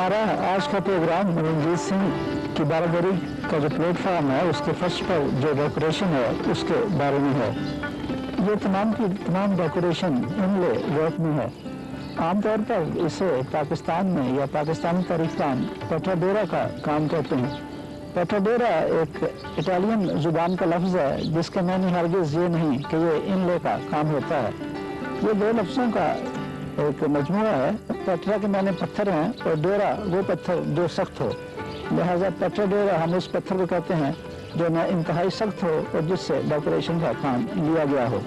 हमारा आज का प्रोग्राम रंजीत सिंह की बारादरी का जो प्लेटफॉर्म है उसके फर्स्ट पर जो डेकोरेशन है उसके बारे में है। ये तमाम की तमाम डेकोरेशन इनले वर्क में है। आमतौर पर इसे पाकिस्तान में या पाकिस्तानी तारीखदान पेट्राडोरा का काम कहते हैं। पेट्राडोरा एक इटालियन जुबान का लफ्ज़ है जिसका मैंने हरगिज़ ये नहीं कि ये इनले का काम होता है। ये दो लफ्ज़ों का एक मजमूआ है। पेट्रा के माने पत्थर हैं और डोरा वो पत्थर जो सख्त हो, लिहाजा पेट्राडोरा हम उस पत्थर को कहते हैं जो न इंतहाई सख्त हो और जिससे डेकोरेशन का काम लिया गया हो।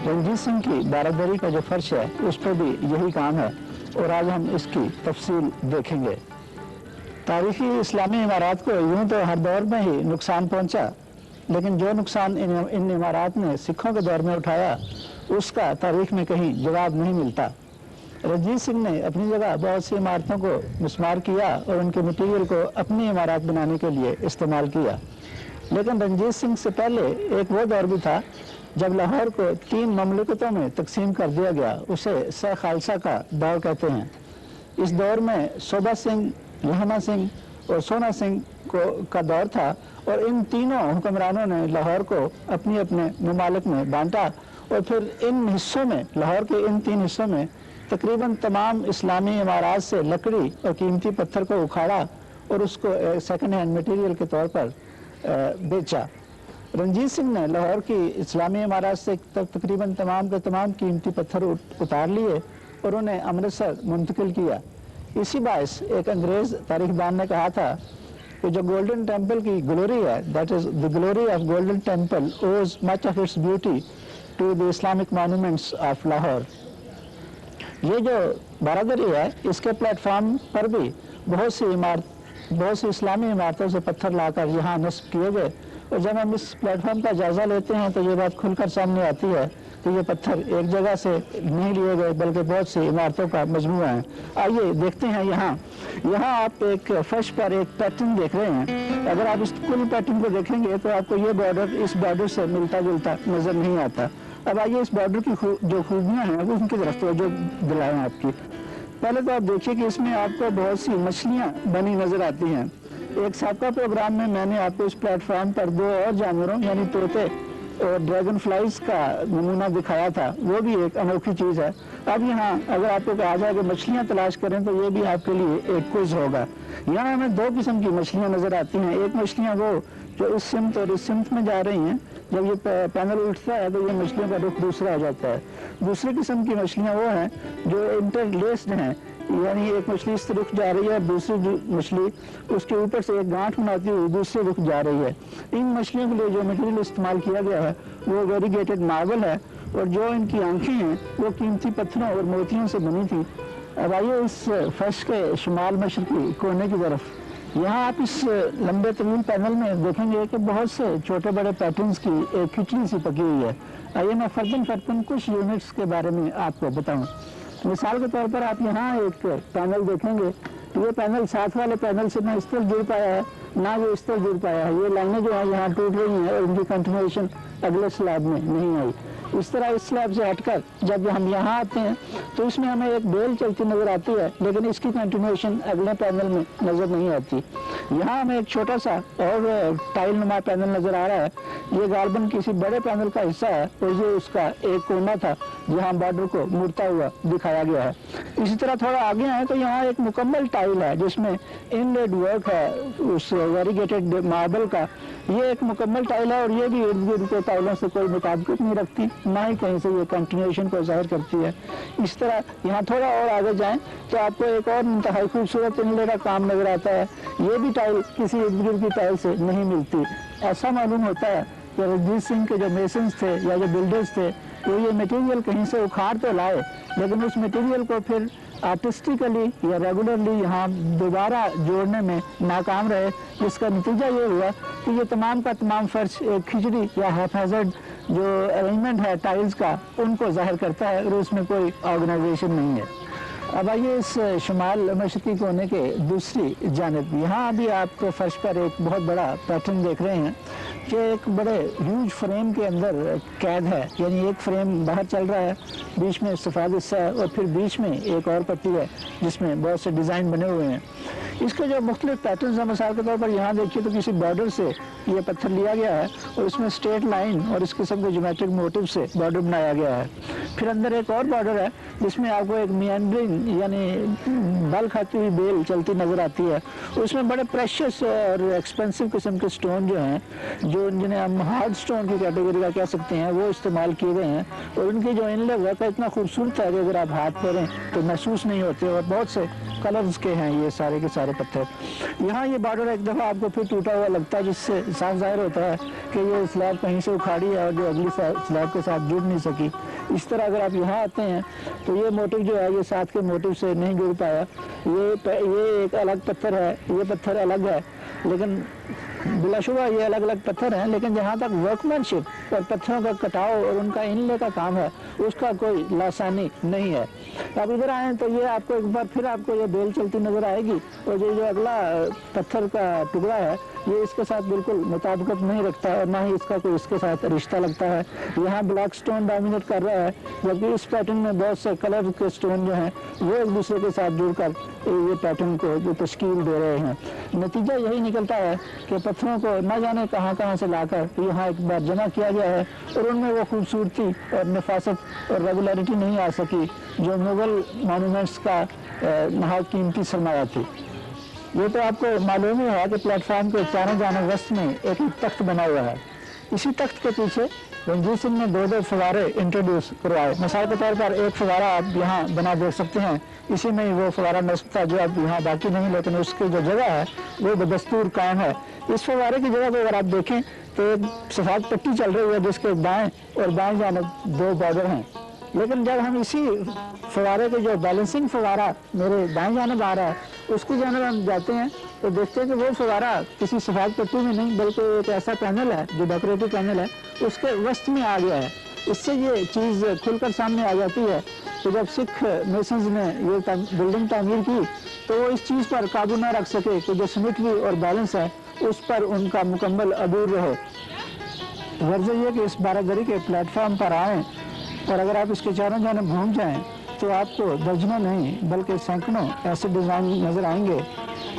रंजीत सिंह की बारादरी का जो फर्श है उस पर भी यही काम है और आज हम इसकी तफसील देखेंगे। तारीखी इस्लामी इमारत को यूं तो हर दौर में ही नुकसान पहुंचा, लेकिन जो नुकसान इन इमारत ने सिखों के दौर में उठाया उसका तारीख में कहीं जवाब नहीं मिलता। रंजीत सिंह ने अपनी जगह बहुत सी इमारतों को मिसमार किया और उनके मटीरियल को अपनी इमारत बनाने के लिए इस्तेमाल किया। लेकिन रंजीत सिंह से पहले एक वो दौर भी था जब लाहौर को 3 ममलिकतों में तकसीम कर दिया गया। उसे सह खालसा का दौर कहते हैं। इस दौर में सोबा सिंह, लहमा सिंह और सोना सिंह का दौर था और इन तीनों हुक्मरानों ने लाहौर को अपने अपने ममालिक में बांटा और फिर इन हिस्सों में, लाहौर के इन 3 हिस्सों में तकरीबन तमाम इस्लामी इमारत से लकड़ी और कीमती पत्थर को उखाड़ा और उसको सेकंड हैंड मटेरियल के तौर पर बेचा। रंजीत सिंह ने लाहौर की इस्लामी इमारत से तकरीबन तमाम के तमाम कीमती पत्थर उतार लिए और उन्हें अमृतसर मुंतकिल किया। इसी बायस एक अंग्रेज़ तारीखदान ने कहा था कि जो गोल्डन टेम्पल की ग्लोरी है, that is the glory of Golden Temple owes much of its beauty to the Islamic monuments of Lahore. ये जो बारादरी है इसके प्लेटफॉर्म पर भी बहुत सी इस्लामी इमारतों से पत्थर लाकर यहाँ नस्ब किए गए और जब हम इस प्लेटफॉर्म का जायजा लेते हैं तो ये बात खुलकर सामने आती है कि ये पत्थर एक जगह से नहीं लिए गए बल्कि बहुत सी इमारतों का मजमूआ है। आइए देखते हैं। यहाँ आप एक फर्श पर एक पैटर्न देख रहे हैं। अगर आप इस कुल पैटर्न को देखेंगे तो आपको ये बॉर्डर इस बॉर्डर से मिलता जुलता नजर नहीं आता। अब आइए इस बॉर्डर की जो खूबियाँ हैं वो उनकी तरफ तवज्जो दिलाएं आपकी। पहले तो आप देखिए कि इसमें आपको बहुत सी मछलियाँ बनी नजर आती हैं। एक साबका प्रोग्राम में मैंने आपको इस प्लेटफॉर्म पर 2 और जानवरों यानी तोते और ड्रैगन फ्लाइज का नमूना दिखाया था। वो भी एक अनोखी चीज़ है। अब यहाँ अगर आपको कहा जाए कि मछलियाँ तलाश करें तो ये भी आपके लिए एक क्विज होगा। यहाँ हमें 2 किस्म की मछलियाँ नजर आती हैं। एक मछलियाँ वो जो इस सिमत और इस सिमत में जा रही हैं, जब ये पैनल उठता है तो ये मछलियों का रुख दूसरा हो जाता है। दूसरी किस्म की मछलियाँ वो हैं जो इंटरलेस्ड हैं, यानी एक मछली इस रुख जा रही है और दूसरी मछली उसके ऊपर से एक गांठ बनाती हुई दूसरे रुख जा रही है। इन मछलियों के लिए जो मटेरियल इस्तेमाल किया गया है वो वेरीगेटेड मार्बल है और जो इनकी आंखें हैं वो कीमती पत्थरों और मोतियों से बनी थी। अब आइए इस फर्श के शुमाल मशरकी कोने की तरफ। यहाँ आप इस लंबे तवील पैनल में देखेंगे कि बहुत से छोटे बड़े पैटर्न्स की एक खिचड़ी सी पकी हुई है। आइए मैं फर्दन कुछ यूनिट्स के बारे में आपको बताऊँ। मिसाल के तौर पर आप यहाँ एक पैनल देखेंगे तो ये पैनल साथ वाले पैनल से ना इस तरफ जुड़ पाया है ना ये इस तरफ जुड़ पाया है। ये लाइनें जो है यहाँ टूट रही हैं और इनकी कंटिन्यूएशन अगले स्लैब में नहीं आई। इस तरह इस स्लैब से हटकर जब हम यहाँ आते हैं तो इसमें हमें एक बेल चलती नजर आती है, लेकिन इसकी कंटिन्यूएशन अगले पैनल में नजर नहीं आती। यहाँ हमें एक छोटा सा और टाइल नुमा पैनल नजर आ रहा है। ये गालबन किसी बड़े पैनल का हिस्सा है और ये उसका एक कोना था जहाँ बॉर्डर को मुड़ता हुआ दिखाया गया है। इसी तरह थोड़ा आगे आए तो यहाँ एक मुकम्मल टाइल है जिसमें इनलेड वर्क है उस वेरीगेटेड मार्बल का। ये एक मुकम्मल टाइल है और ये भी इर्द गिर्द के टाइलों से कोई मुताबिकत नहीं रखती, ना ही कहीं से ये कंटिन्यूएशन को जाहिर करती है। इस तरह यहाँ थोड़ा और आगे जाएं तो आपको एक और इंतहाई खूबसूरत इनले का काम नजर आता है। ये भी टाइल किसी इर्द गिर्द की टाइल से नहीं मिलती। ऐसा मालूम होता है कि रंजीत सिंह के जो मेसन्स थे या जो बिल्डर्स थे वो ये मटेरियल कहीं से उखाड़ तो लाए, लेकिन उस मटेरियल को फिर आर्टिस्टिकली या रेगुलरली यहाँ दोबारा जोड़ने में नाकाम रहे, जिसका नतीजा ये हुआ कि ये तमाम का तमाम फर्श एक खिचड़ी या हैफेजर्ड जो अरेंजमेंट है टाइल्स का उनको जाहिर करता है और उसमें कोई ऑर्गेनाइजेशन नहीं है। अब आइए इस शुमाल मशरकी कोने के दूसरी जानिब। यहाँ अभी आप फर्श पर एक बहुत बड़ा पैटर्न देख रहे हैं। کہ ایک بڑے ہیوج فریم کے اندر قید ہے، یعنی ایک فریم باہر چل رہا ہے، بیچ میں سفید حصہ ہے اور پھر بیچ میں ایک اور پٹی ہے جس میں بہت سے ڈیزائن بنے ہوئے ہیں۔ اس کے جو مختلف پیٹرنز ہیں، مثال کے طور پر یہاں دیکھیے تو کسی بارڈر سے یہ پتھر لیا گیا ہے اور اس میں اسٹریٹ لائن اور اس قسم کے جیومیٹرک موٹو سے بارڈر بنایا گیا ہے۔ پھر اندر ایک اور بارڈر ہے جس میں آپ کو ایک میانڈرنگ یعنی بل کھاتی ہوئی بیل چلتی نظر آتی ہے۔ اس میں بڑے پریشیس اور ایکسپینسو قسم کے سٹون جو ہیں، جو جنہیں ہم ہارڈ سٹون کی کیٹیگری کا کہہ سکتے ہیں، وہ استعمال کیے گئے ہیں اور ان کی جو انلے ورک ہے اتنا خوبصورت ہے کہ اگر آپ ہاتھ پھیریں تو محسوس نہیں ہوتے، اور بہت سے کلرز کے ہیں یہ سارے کے سارے پتھر۔ یہاں یہ بارڈر ایک دفعہ آپ کو پھر ٹوٹا ہوا لگتا ہے، جس سے صاف ظاہر ہوتا ہے کہ یہ سلیب کہیں سے اکھاڑی ہے اور جو اگلی سلیب کے ساتھ جڑ نہیں سکی۔ اس طرح اگر آپ یہاں آتے ہیں تو یہ موٹو جو ہے یہ ساتھ کے موٹو سے نہیں جڑ پایا، یہ ایک الگ پتھر ہے، یہ پتھر الگ ہے، لیکن بلا شبہ یہ الگ الگ پتھر ہیں، لیکن جہاں تک ورک مین شپ اور پتھروں کا کٹاؤ اور ان کا انلے کا کام ہے اس کا کوئی لاسانی نہیں ہے۔ اب ادھر آئیں تو یہ آپ کو ایک بار پھر آپ کو یہ بیل چلتی نظر آئے گی، اور یہ جو اگلا پتھر کا ٹکڑا ہے یہ اس کے ساتھ بالکل مطابقت نہیں رکھتا اور نہ ہی اس کا کوئی اس کے ساتھ رشتہ لگتا ہے۔ یہاں بلیک سٹون ڈومینیٹ کر رہا ہے، جبکہ اس پیٹرن میں بہت سے کلر کے سٹون جو ہیں وہ ایک دوسرے کے ساتھ جڑ کر یہ پیٹرن کو جو تشکیل دے رہے ہیں۔ نتیجہ یہی نکلتا ہے کہ پتھروں کو نہ جانے کہاں سے لا کر یہاں ایک بار جمع کیا گیا ہے، اور ان میں وہ خوبصورتی اور نفاست اور ریگولیرٹی نہیں آ سکی جو مغل مانومنٹس کا نہایت قیمتی سرمایہ تھی۔ یہ تو آپ کو معلوم ہی ہے کہ پلیٹ فارم کے چاروں جانب وسط میں ایک تخت بنا ہوا ہے۔ اسی تخت کے پیچھے رنجیت سنگھ نے دو فوارے انٹروڈیوس کروائے۔ مثال کے طور پر ایک فوارہ آپ یہاں بنا دیکھ سکتے ہیں، اسی میں وہ فوارہ نصب تھا جو اب یہاں باقی نہیں، لیکن اس کی جو جگہ ہے وہ بدستور قائم ہے۔ اس فوارے کی جگہ کو اگر آپ دیکھیں تو ایک سفید پٹی چل رہی ہے جس کے دائیں اور بائیں جانب دو بارڈر ہیں، لیکن جب ہم اسی فوارے کے جو بیلنسنگ فوارہ میرے دائیں جانب آ رہا ہے اس کی جانب ہم جاتے ہیں تو دیکھتے ہیں کہ وہ فوارہ کسی سفید پٹی میں نہیں بلکہ ایک ایسا پینل ہے جو ڈیکوریٹو پینل ہے، اس کے وسط میں آ گیا ہے۔ اس سے یہ چیز کھل کر سامنے آ جاتی ہے کہ جب سکھ میسنز نے یہ بلڈنگ تعمیر کی تو وہ اس چیز پر قابو نہ رکھ سکے کہ جو سیمیٹری اور بیلنس ہے اس پر ان کا مکمل عبور رہے۔ غرض یہ کہ اس باراگری کے پلیٹ فارم پر آئیں اور اگر آپ اس کے چاروں جانب گھوم جائیں تو آپ کو درجنوں نہیں بلکہ سینکڑوں ایسے ڈیزائن نظر آئیں گے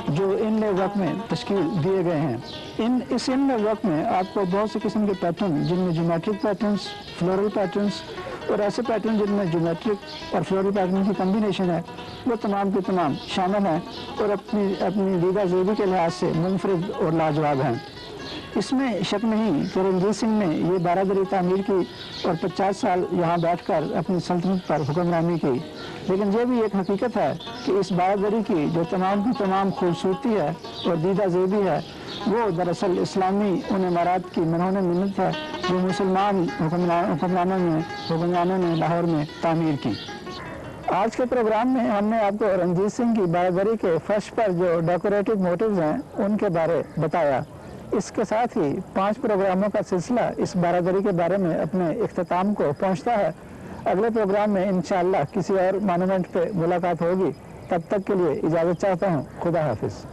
جو انلے ورک میں تشکیل دیے گئے ہیں۔ اس انلے ورک میں آپ کو بہت سے قسم کے پیٹرن جن میں جیومیٹرک پیٹرنز، فلورل پیٹرنز اور ایسے پیٹرن جن میں جیومیٹرک اور فلورل پیٹرن کی کمبینیشن ہے وہ تمام کے تمام شامل ہیں اور اپنی دیدہ زیبی کے لحاظ سے منفرد اور لاجواب ہیں۔ اس میں شک نہیں کہ رنجیت سنگھ نے یہ باراگری تعمیر کی اور 50 سال یہاں بیٹھ کر اپنی سلطنت پر حکمرانی کی، لیکن یہ بھی ایک حقیقت ہے کہ اس باراگری کی جو تمام کی تمام خوبصورتی ہے اور دیدہ زیبی ہے وہ دراصل اسلامی ان عمارات کی منہون منت ہے جو مسلمان حکمرانوں نے لاہور میں تعمیر کی۔ آج کے پروگرام میں ہم نے آپ کو رنجیت سنگھ کی باراگری کے فرش پر جو ڈیکوریٹو موٹیوز ہیں ان کے بارے بتایا۔ اس کے ساتھ ہی 5 پروگراموں کا سلسلہ اس باراگری کے بارے میں اپنے اختتام کو پہنچتا ہے۔ اگلے پروگرام میں انشاءاللہ کسی اور مانومنٹ پہ ملاقات ہوگی، تب تک کے لیے اجازت چاہتا ہوں۔ خدا حافظ۔